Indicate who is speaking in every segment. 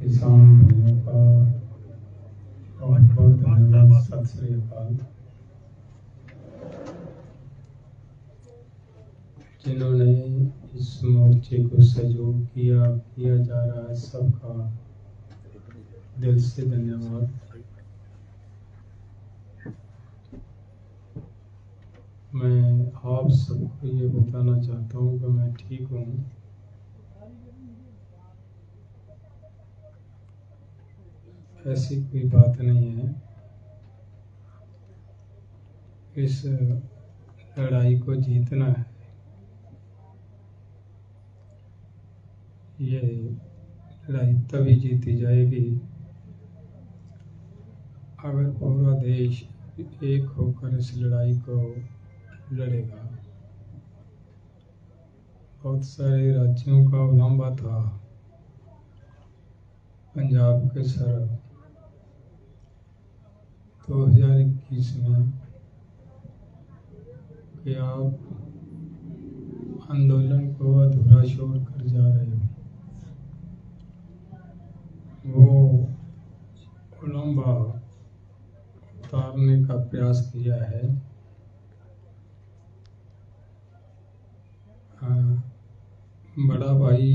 Speaker 1: किसान भाइयों का बहुत बहुत धन्यवाद। सत श्री अकाल। जिन्होंने इस मोर्चे को सहयोग किया जा रहा है, सबका दिल से धन्यवाद। मैं आप सबको ये बताना चाहता हूँ कि मैं ठीक हूँ। ऐसी कोई बात नहीं है। इस लड़ाई को जीतना है। ये लड़ाई तभी जीती जाएगी अगर पूरा देश एक होकर इस लड़ाई को लड़ेगा। बहुत सारे राज्यों का उलंबा था पंजाब के सर 2021 में कि आप आंदोलन को अधूरा छोड़ कर जा रहे हो। वो उलंबा उतारने का प्रयास किया है। बड़ा भाई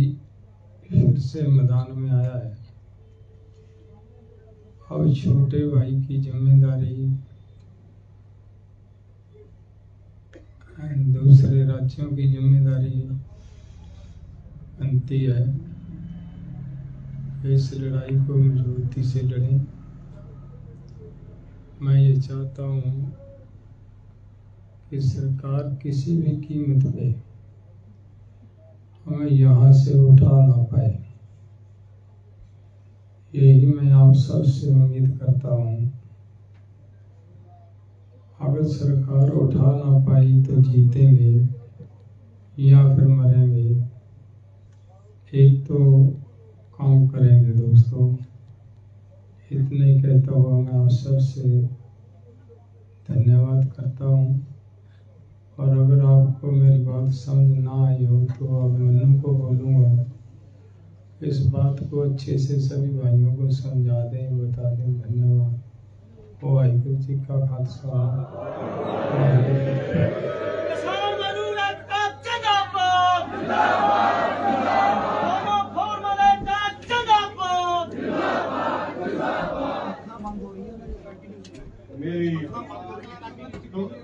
Speaker 1: फिर से मैदान में आया है। अब छोटे भाई की जिम्मेदारी दूसरे राज्यों की जिम्मेदारी बनती है। इस लड़ाई को मजबूती से लड़ें। मैं ये चाहता हूँ कि सरकार किसी भी कीमत पे हमें यहाँ से उठा ना पाए। यही मैं आप सबसे उम्मीद करता हूँ। अगर सरकार उठा ना पाई तो जीतेंगे या फिर मरेंगे। एक तो काम करेंगे दोस्तों। इतने कहता हुआ मैं आप सबसे धन्यवाद करता हूँ। और अगर आपको मेरी बात समझ ना आई हो तो आप मन्नू को बोलूँगा इस बात को अच्छे से सभी भाइयों को समझा दें, बता दें। धन्यवाद। वाहिगुरू जी का खालसा।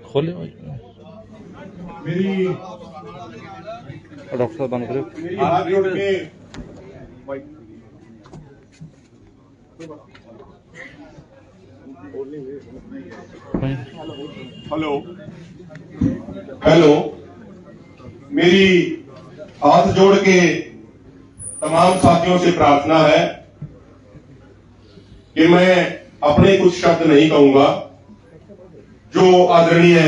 Speaker 2: खोले
Speaker 3: मेरी
Speaker 2: डॉक्टर साहब बंद करो।
Speaker 3: हाथ जोड़ के हेलो मेरी हाथ जोड़ के तमाम साथियों से प्रार्थना है कि मैं अपने कुछ शब्द नहीं कहूंगा। जो आदरणीय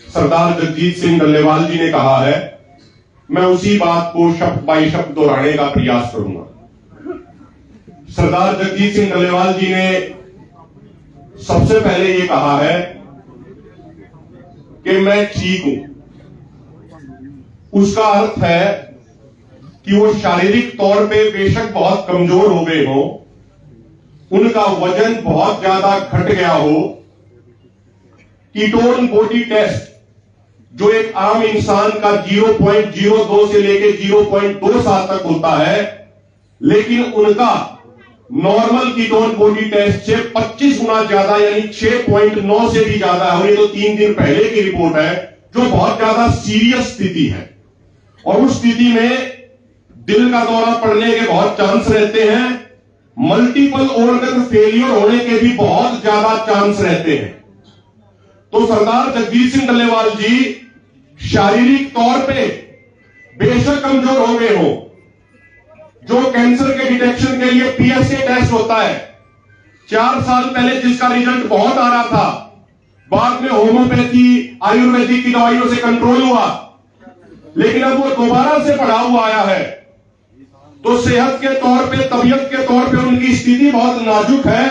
Speaker 3: सरदार जगजीत सिंह डल्लेवाल जी ने कहा है, मैं उसी बात को शब्द बाई शब्द दोहराने का प्रयास करूंगा। सरदार जगजीत सिंह डल्लेवाल जी ने सबसे पहले ये कहा है कि मैं ठीक हूं। उसका अर्थ है कि वो शारीरिक तौर पे बेशक बहुत कमजोर हो गए हो, उनका वजन बहुत ज्यादा घट गया हो। कीटोन बॉडी टेस्ट जो एक आम इंसान का 0.02 से लेकर 0.27 तक होता है, लेकिन उनका नॉर्मल कीटोन बॉडी टेस्ट से 25 गुना ज्यादा यानी 6.9 से भी ज्यादा है। और ये तो 3 दिन पहले की रिपोर्ट है, जो बहुत ज्यादा सीरियस स्थिति है। और उस स्थिति में दिल का दौरा पड़ने के बहुत चांस रहते हैं, मल्टीपल ऑर्गन फेलियर होने के भी बहुत ज्यादा चांस रहते हैं। तो सरदार जगजीत सिंह डल्लेवाल जी शारीरिक तौर पे बेशक कमजोर हो गए हो। जो कैंसर के डिटेक्शन के लिए PSA टेस्ट होता है, 4 साल पहले जिसका रिजल्ट बहुत आ रहा था, बाद में होम्योपैथी आयुर्वेदिक की दवाइयों से कंट्रोल हुआ, लेकिन अब वो दोबारा से बढ़ा हुआ आया है। तो सेहत के तौर पे, तबीयत के तौर पे उनकी स्थिति बहुत नाजुक है,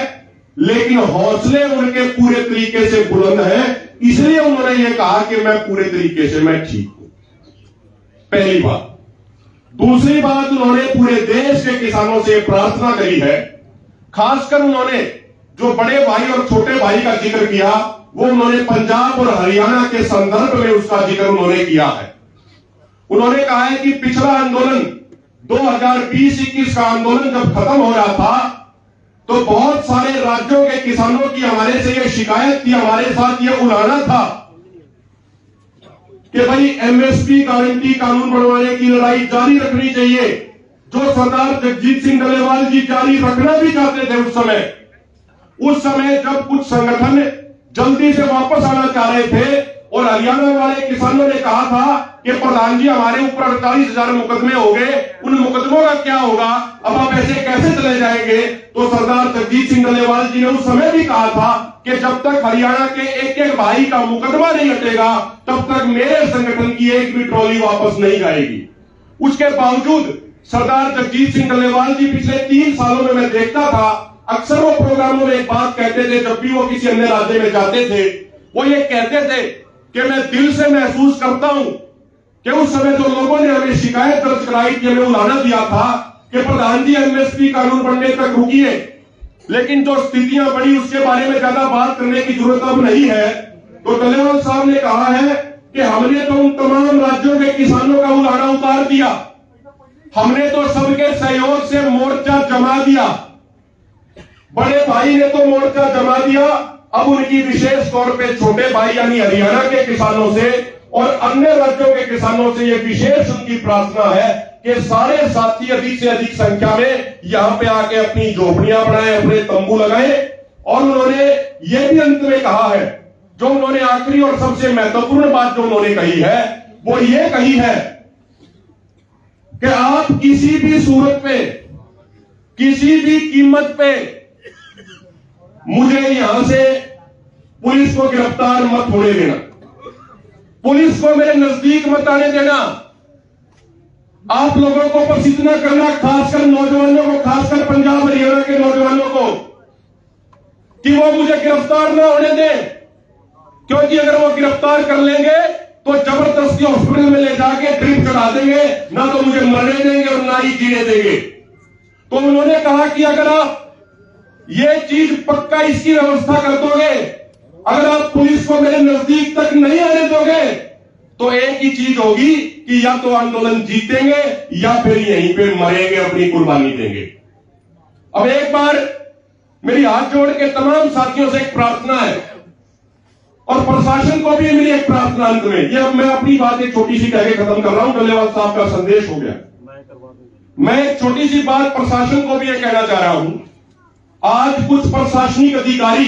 Speaker 3: लेकिन हौसले उनके पूरे तरीके से बुलंद है। इसलिए उन्होंने ये कहा कि मैं पूरे तरीके से मैं ठीक हूं। पहली बात। दूसरी बात, उन्होंने पूरे देश के किसानों से प्रार्थना करी है। खासकर उन्होंने जो बड़े भाई और छोटे भाई का जिक्र किया, वो उन्होंने पंजाब और हरियाणा के संदर्भ में उसका जिक्र उन्होंने किया है। उन्होंने कहा है कि पिछला आंदोलन 2020-21 का आंदोलन जब खत्म हो रहा था तो बहुत सारे राज्यों के किसानों की हमारे से ये शिकायत थी, हमारे साथ ये उलाहना था कि भाई एमएसपी गारंटी कानून बनवाने की लड़ाई जारी रखनी चाहिए, जो सरदार जगजीत सिंह डल्लेवाल जी जारी रखना भी चाहते थे उस समय जब कुछ संगठन जल्दी से वापस आना चाह रहे थे और हरियाणा वाले किसानों ने कहा था कि प्रधान जी हमारे ऊपर 48,000 मुकदमे हो गए, उन मुकदमों का क्या होगा, अब आप ऐसे कैसे चले जाएंगे। तो सरदार जगजीत सिंह डल्लेवाल जी ने उस समय भी कहा था कि जब तक हरियाणा के एक एक भाई का मुकदमा नहीं हटेगा तब तक मेरे संगठन की एक भी ट्रॉली वापस नहीं जाएगी। उसके बावजूद सरदार जगजीत सिंह डल्लेवाल जी पिछले 3 सालों में मैं देखता था, अक्सर वो प्रोग्रामों में एक बात कहते थे, जब भी वो किसी अन्य राज्य में जाते थे वो ये कहते थे कि मैं दिल से महसूस करता हूं कि उस समय जो लोगों ने हमें शिकायत दर्ज कराई थी, हमें उलाहना दिया था कि प्रधान जी एमएसपी कानून बनने तक रुकिए, लेकिन जो स्थितियां बनी उसके बारे में ज्यादा बात करने की जरूरत अब नहीं है। तो डल्लेवाल साहब ने कहा है कि हमने तो उन तमाम राज्यों के किसानों का उलाहना उतार दिया, हमने तो सबके सहयोग से मोर्चा जमा दिया, बड़े भाई ने तो मोर्चा जमा दिया, अब उनकी विशेष तौर पे छोटे भाई यानी हरियाणा के किसानों से और अन्य राज्यों के किसानों से ये विशेष उनकी प्रार्थना है कि सारे साथी अधिक से अधिक संख्या में यहां पे आके अपनी झोपड़ियां बनाएं, अपने तंबू लगाएं। और उन्होंने ये भी अंत में कहा है, जो उन्होंने आखिरी और सबसे महत्वपूर्ण बात जो उन्होंने कही है वो ये कही है कि आप किसी भी सूरत पे, किसी भी कीमत पे मुझे यहां से पुलिस को गिरफ्तार मत होने देना, पुलिस को मेरे नजदीक मत आने देना। आप लोगों को बस इतना करना, खासकर नौजवानों को, खासकर पंजाब हरियाणा के नौजवानों को, कि वो मुझे गिरफ्तार ना होने दें, क्योंकि अगर वो गिरफ्तार कर लेंगे तो जबरदस्ती हॉस्पिटल में ले जाके ड्रिप चढ़ा देंगे, ना तो मुझे मरने देंगे और ना ही जीने देंगे। तो उन्होंने कहा कि अगर आप ये चीज पक्का इसकी व्यवस्था कर दोगे, अगर आप पुलिस को मेरे नजदीक तक नहीं आने दोगे तो एक ही चीज होगी कि या तो आंदोलन जीतेंगे या फिर यहीं पे मरेंगे, अपनी कुर्बानी देंगे। अब एक बार मेरी हाथ जोड़ के तमाम साथियों से एक प्रार्थना है और प्रशासन को भी मेरी एक प्रार्थना अंत में, ये अब मैं अपनी बात एक छोटी सी कह के खत्म कर रहा हूं, डल्लेवाल साहब का संदेश हो गया। मैं एक छोटी सी बात प्रशासन को भी ये कहना चाह रहा हूं, आज कुछ प्रशासनिक अधिकारी,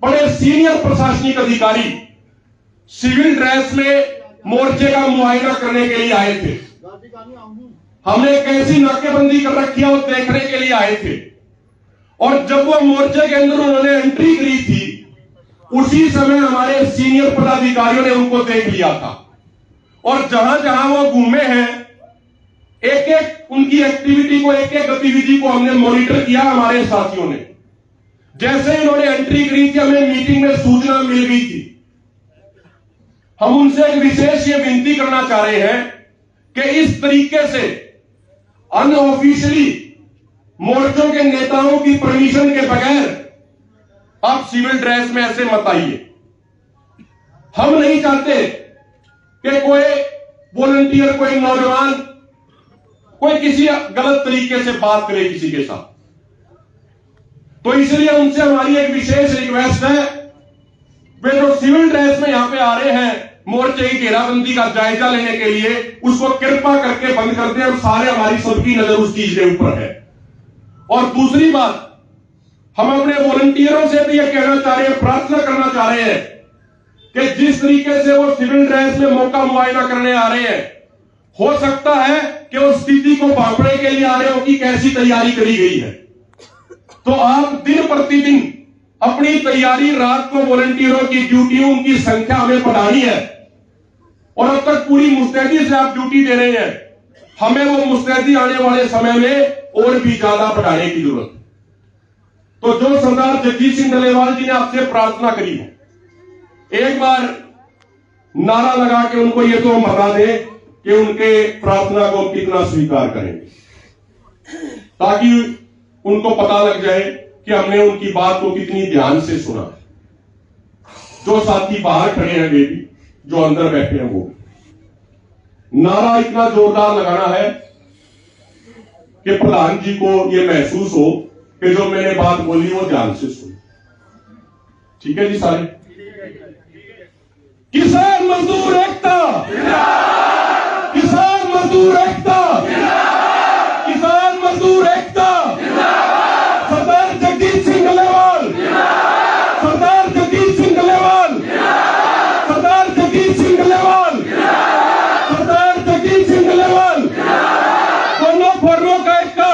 Speaker 3: बड़े सीनियर प्रशासनिक अधिकारी सिविल ड्रेस में मोर्चे का मुआयना करने के लिए आए थे। हमने कैसी नाकेबंदी कर रखी है वो देखने के लिए आए थे, और जब वो मोर्चे के अंदर उन्होंने एंट्री करी थी उसी समय हमारे सीनियर पदाधिकारियों ने उनको देख लिया था, और जहां जहां वो घूमे हैं एक एक उनकी एक्टिविटी को, एक एक गतिविधि को हमने मॉनिटर किया हमारे साथियों ने। जैसे इन्होंने एंट्री करी थी हमें मीटिंग में सूचना मिल गई थी। हम उनसे एक विशेष ये विनती करना चाह रहे हैं कि इस तरीके से अनऑफिशियली मोर्चों के नेताओं की परमिशन के बगैर आप सिविल ड्रेस में ऐसे मत आइए। हम नहीं चाहते कि कोई वॉलंटियर, कोई नौजवान, कोई किसी गलत तरीके से बात करे किसी के साथ। तो इसलिए उनसे हमारी एक विशेष रिक्वेस्ट है, वे जो सिविल ड्रेस में यहां पे आ रहे हैं मोर्चे की घेराबंदी का जायजा लेने के लिए, उसको कृपा करके बंद कर दें, और सारे हमारी सबकी नजर उस चीज के ऊपर है। और दूसरी बात, हम अपने वॉलंटियरों से भी यह कहना चाह रहे हैं, प्रार्थना करना चाह रहे हैं कि जिस तरीके से वो सिविल ड्रेस में मौका मुआयना करने आ रहे हैं, हो सकता है कि उस स्थिति को भांपने के लिए आ रहे हो कि कैसी तैयारी करी गई है। तो आप दिन प्रतिदिन अपनी तैयारी, रात को वॉलंटियरों की ड्यूटी, उनकी संख्या हमें बढ़ानी है, और अब तक पूरी मुस्तैदी से आप ड्यूटी दे रहे हैं, हमें वो मुस्तैदी आने वाले समय में और भी ज्यादा बढ़ाने की जरूरत है। तो जो सरदार जगजीत सिंह डल्लेवाल जी ने आपसे प्रार्थना करी है, एक बार नारा लगा के उनको ये तो हम बता दें कि उनके प्रार्थना को कितना स्वीकार करेंगे, ताकि उनको पता लग जाए कि हमने उनकी बात को कितनी ध्यान से सुना। जो साथी बाहर खड़े हैं वे भी, जो अंदर बैठे हैं वो भी। नारा इतना जोरदार लगाना है कि प्रधान जी को यह महसूस हो कि जो मैंने बात बोली वो ध्यान से सुनी। ठीक है जी सारे? किसान मजदूर एकता, किसान मजदूर एकता, किसान मजदूर एकता, सरदार जगजीत सिंह डल्लेवाल, सरदार जगजीत सिंह डल्लेवाल, सरदार जगजीत सिंह डल्लेवाल, सरदार जगजीत सिंह डल्लेवाल, दोनों फोरमों का एकता।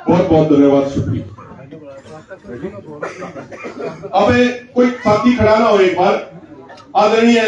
Speaker 3: बहुत बहुत धन्यवाद, शुक्रिया। अब कोई साथी खड़ा ना हो, एक बार आदरणीय